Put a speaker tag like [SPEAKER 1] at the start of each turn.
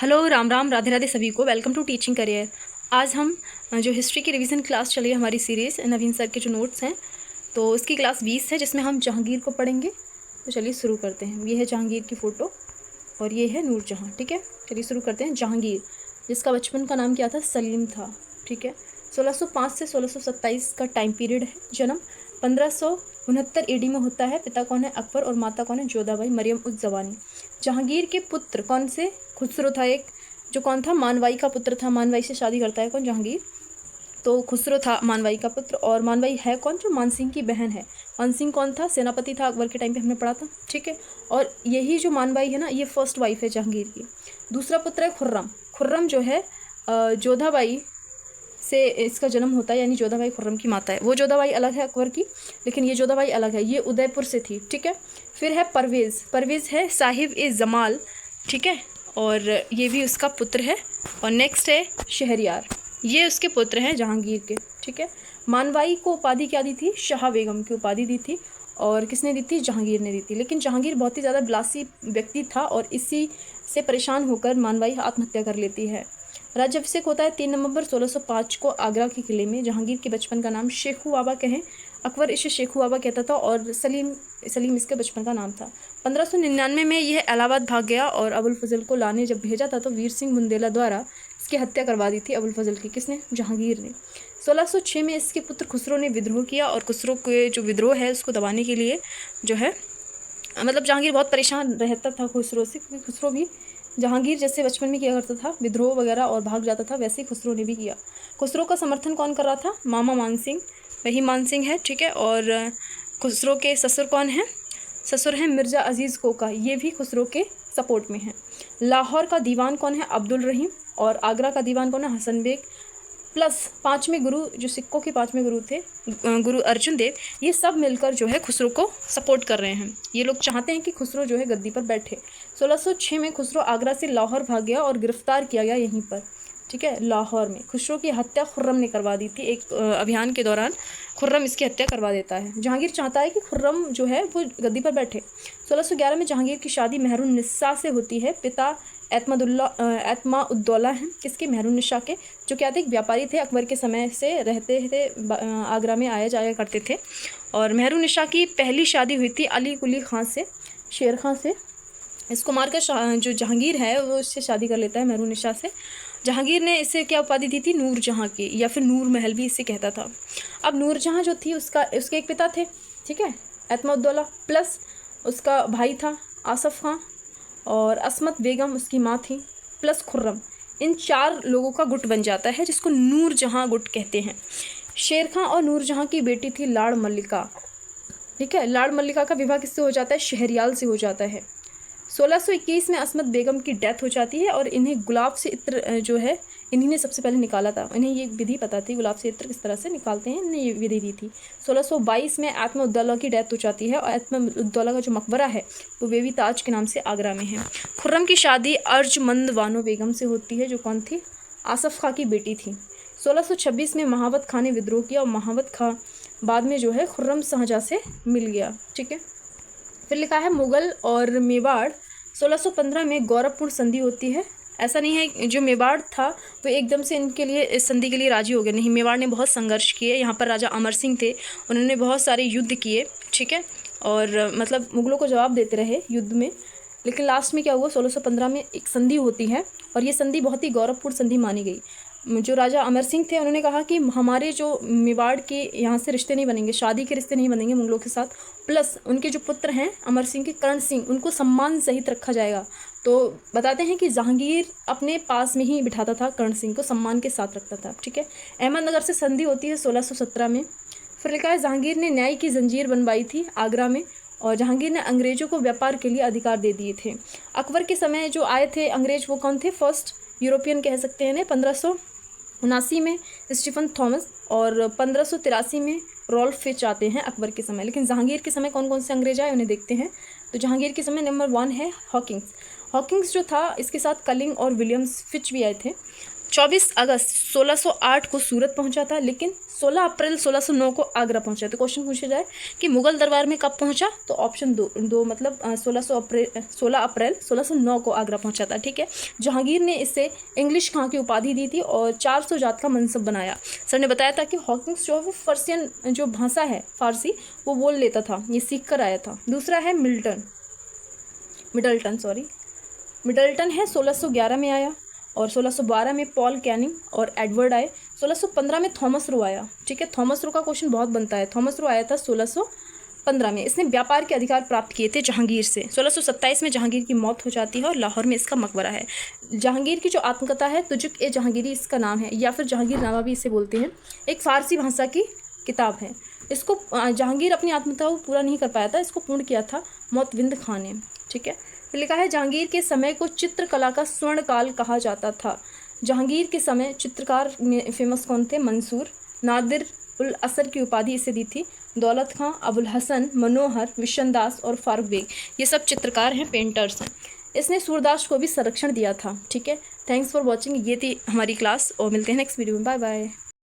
[SPEAKER 1] Hello, Ram Ram, Radhe Radhe सभी को। Welcome to teaching career. आज हम जो हिस्ट्री की रिवीजन क्लास चली है हमारी सीरीज़, नवीन सर के जो नोट्स हैं, तो उसकी क्लास 20 है जिसमें हम जहांगीर को पढ़ेंगे। तो चलिए शुरू करते हैं। ये है जहांगीर की फ़ोटो और ये है नूरजहाँ। ठीक है, चलिए शुरू करते हैं। जहांगीर, जिसका बचपन का नाम क्या था? सलीम था। ठीक है, 1605 से 1627 का टाइम पीरियड है। जन्म 1569 AD में होता है। पिता कौन है? अकबर, और माता कौन है? जोधाबाई मरियम उज़ ज़मानी। जहांगीर के पुत्र कौन से? खुसरो था एक, जो कौन था? मानवाई का पुत्र था। मानवाई से शादी करता है कौन? जहांगीर। तो खुसरो था मानवाई का पुत्र, और मानवाई है कौन? जो मानसिंह की बहन है। मानसिंह कौन था? सेनापति था अकबर के टाइम पे, हमने पढ़ा था। ठीक है, और यही जो मानवाई है ना, ये फर्स्ट वाइफ है जहांगीर की। दूसरा पुत्र है खुर्रम। खुर्रम जो है जोधाबाई से इसका जन्म होता है, यानी जोधाबाई खुर्रम की माता है। वो जोधाबाई अलग है अकबर की, लेकिन ये जोधाबाई अलग है, ये उदयपुर से थी। ठीक है, फिर है परवेज़। परवेज़ है साहिब ए जमाल। ठीक है, और ये भी उसका पुत्र है। और नेक्स्ट है शहरयार, ये उसके पुत्र हैं जहांगीर के। ठीक है, मानवाई को उपाधि क्या दी थी? शाह बेगम की उपाधि दी थी। और किसने दी थी? जहांगीर ने दी थी। लेकिन जहांगीर बहुत ही ज़्यादा विलासी व्यक्ति था, और इसी से परेशान होकर मानवाई आत्महत्या कर लेती है। राज्याभिषेक होता है 3 नवंबर 1605 को आगरा के किले में। जहांगीर के बचपन का नाम शेखू बाबा कहें, अकबर इसे शेखू बाबा कहता था, और सलीम इसके बचपन का नाम था। 1599 में यह इलाहाबाद भाग गया, और अबुल फजल को लाने जब भेजा था तो वीर सिंह बुंदेला द्वारा इसकी हत्या करवा दी थी अबुल फजल की। किसने? जहांगीर ने। 1606 में इसके पुत्र खुसरो ने विद्रोह किया, और खुसरो के जो विद्रोह है उसको दबाने के लिए जो है, मतलब जहांगीर बहुत परेशान रहता था खुसरो से, क्योंकि खुसरो भी जहांगीर जैसे बचपन में किया करता था विद्रोह वगैरह और भाग जाता था, वैसे ही खुसरो ने भी किया। खुसरो का समर्थन कौन कर रहा था? मामा मानसिंह, वही मानसिंह है। ठीक है, और खुसरो के ससुर कौन है? ससुर हैं मिर्ज़ा अजीज़ कोका, ये भी खुसरो के सपोर्ट में हैं। लाहौर का दीवान कौन है? अब्दुल रहीम, और आगरा का दीवान कौन है? हसन बेग। प्लस 5वें गुरु, जो सिक्कों के 5वें गुरु थे, गुरु अर्जुन देव, ये सब मिलकर जो है खुसरो को सपोर्ट कर रहे हैं। ये लोग चाहते हैं कि खुसरो जो है गद्दी पर बैठे। 1606 में खुसरो आगरा से लाहौर भाग गया और गिरफ्तार किया गया यहीं पर। ठीक है, लाहौर में। खुसरो की हत्या खुर्रम ने करवा दी थी। एक अभियान के दौरान खुर्रम इसकी हत्या करवा देता है। जहांगीर चाहता है कि खुर्रम जो है वो गद्दी पर बैठे। 1611 में जहांगीर की शादी मेहरुन्निसा से होती है। पिता एतमाउद्दौला हैं। किसके? मेहरुन्निसा के, जो क्या थे? एक व्यापारी थे, अकबर के समय से रहते थे, आगरा में आया जाया करते थे। और मेहरुन्निसा की पहली शादी हुई थी अली कुली खां से, शेर खां से। इसको मारकर जो जहांगीर है वो इससे शादी कर लेता है, मेहरुन्निसा से। जहांगीर ने इसे क्या उपाधि दी थी? नूरजहाँ की, या फिर नूर महल भी इसे कहता था। अब नूरजहाँ जो थी उसके एक पिता थे, ठीक है, एतमाउद्दौला, प्लस उसका भाई था आसफ़ खां, और असमत बेगम उसकी माँ थी, प्लस खुर्रम। इन 4 लोगों का गुट बन जाता है, जिसको नूरजहाँ गुट कहते हैं। शेर खां और नूरजहाँ की बेटी थी लाड़ मल्लिका। ठीक है, लाड़ मल्लिका का विवाह किससे हो जाता है? शहरयाल से हो जाता है। 1621 में असमत बेगम की डेथ हो जाती है, और इन्हें गुलाब से इत्र जो है इन्हीं ने सबसे पहले निकाला था। इन्हें ये विधि पता थी गुलाब से इत्र किस तरह से निकालते हैं, इन्हें ये विधि दी थी। 1622 में एतमाउद्दौला की डेथ हो जाती है, और एतमाउद्दौला का जो मकबरा है वो बेबी ताज के नाम से आगरा में है। खुर्रम की शादी अर्जमंद बानो बेगम से होती है, जो कौन थी? आसफ़ खां की बेटी थी। 1626 में महावत खां ने विद्रोह किया, और महावत खां बाद में जो है खुर्रम शाहजहाँ से मिल गया। ठीक है, फिर लिखा है मुग़ल और मेवाड़। 1615 में गौरवपूर्ण संधि होती है। ऐसा नहीं है जो मेवाड़ था वो एकदम से इनके लिए इस संधि के लिए राजी हो गया, नहीं, मेवाड़ ने बहुत संघर्ष किए। यहाँ पर राजा अमर सिंह थे, उन्होंने बहुत सारे युद्ध किए। ठीक है, और मतलब मुग़लों को जवाब देते रहे युद्ध में। लेकिन लास्ट में क्या हुआ? 1615 में एक संधि होती है, और ये संधि बहुत ही गौरवपूर्ण संधि मानी गई। जो राजा अमर सिंह थे उन्होंने कहा कि हमारे जो मेवाड़ के यहाँ से रिश्ते नहीं बनेंगे, शादी के रिश्ते नहीं बनेंगे मुग़लों के साथ, प्लस उनके जो पुत्र हैं अमर सिंह के, करण सिंह, उनको सम्मान सहित रखा जाएगा। तो बताते हैं कि जहांगीर अपने पास में ही बिठाता था, करण सिंह को सम्मान के साथ रखता था। ठीक है, अहमदनगर से संधि होती है 1617 में। फिर लिखा है जहांगीर ने न्याय की जंजीर बनवाई थी आगरा में, और जहांगीर ने अंग्रेज़ों को व्यापार के लिए अधिकार दे दिए थे। अकबर के समय जो आए थे अंग्रेज़, वो कौन थे? फर्स्ट यूरोपियन कह सकते हैं। 1579 में स्टीफन थॉमस, और 1583 में रॉल्फ फिच आते हैं अकबर के समय। लेकिन जहांगीर के समय कौन कौन से अंग्रेज आए उन्हें देखते हैं। तो जहांगीर के समय नंबर 1 है हॉकिंग्स। हॉकिंग्स जो था, इसके साथ कलिंग और विलियम्स फिच भी आए थे। 24 अगस्त 1608 को सूरत पहुंचा था, लेकिन 16 अप्रैल 1609 को आगरा पहुंचा। तो क्वेश्चन पूछा जाए कि मुगल दरबार में कब पहुंचा, तो ऑप्शन दो मतलब 16 अप्रैल 1609 को आगरा पहुंचा था। ठीक है। जहांगीर ने इसे इंग्लिश खां की उपाधि दी थी और 400 जात का मनसब बनाया। सर ने बताया था कि हॉकिंस जो है वो पर्शियन जो भाषा है फारसी वो बोल लेता था, ये सीख कर आया था। दूसरा है मिडल्टन है 1611 में आया, और 1612 में पॉल कैनिंग और एडवर्ड आए। 1615 में थॉमस रो आया। ठीक है, थॉमस रो का क्वेश्चन बहुत बनता है। थॉमस रो आया था 1615 में। इसने व्यापार के अधिकार प्राप्त किए थे जहांगीर से। 1627 में जहांगीर की मौत हो जाती है और लाहौर में इसका मकबरा है। जहांगीर की जो आत्मकथा है तुजुक-ए-जहांगीरी इसका नाम है, या फिर जहांगीरनामा भी इसे बोलते हैं, एक फारसी भाषा की किताब है। इसको जहांगीर अपनी आत्मकथा को पूरा नहीं कर पाया था, इसको पूर्ण किया था मोतविंद खां ने। ठीक है। लिखा है जहांगीर के समय को चित्रकला का स्वर्ण काल कहा जाता था। जहांगीर के समय चित्रकार में फेमस कौन थे? मंसूर, नादिर उल असर की उपाधि इसे दी थी। दौलत खां, अबुल हसन, मनोहर, विशनदास और फारूक बेग, ये सब चित्रकार हैं, पेंटर्स हैं। इसने सूरदास को भी संरक्षण दिया था। ठीक है। Thanks for watching. ये थी हमारी क्लास और मिलते हैं नेक्स्ट वीडियो में। Bye bye.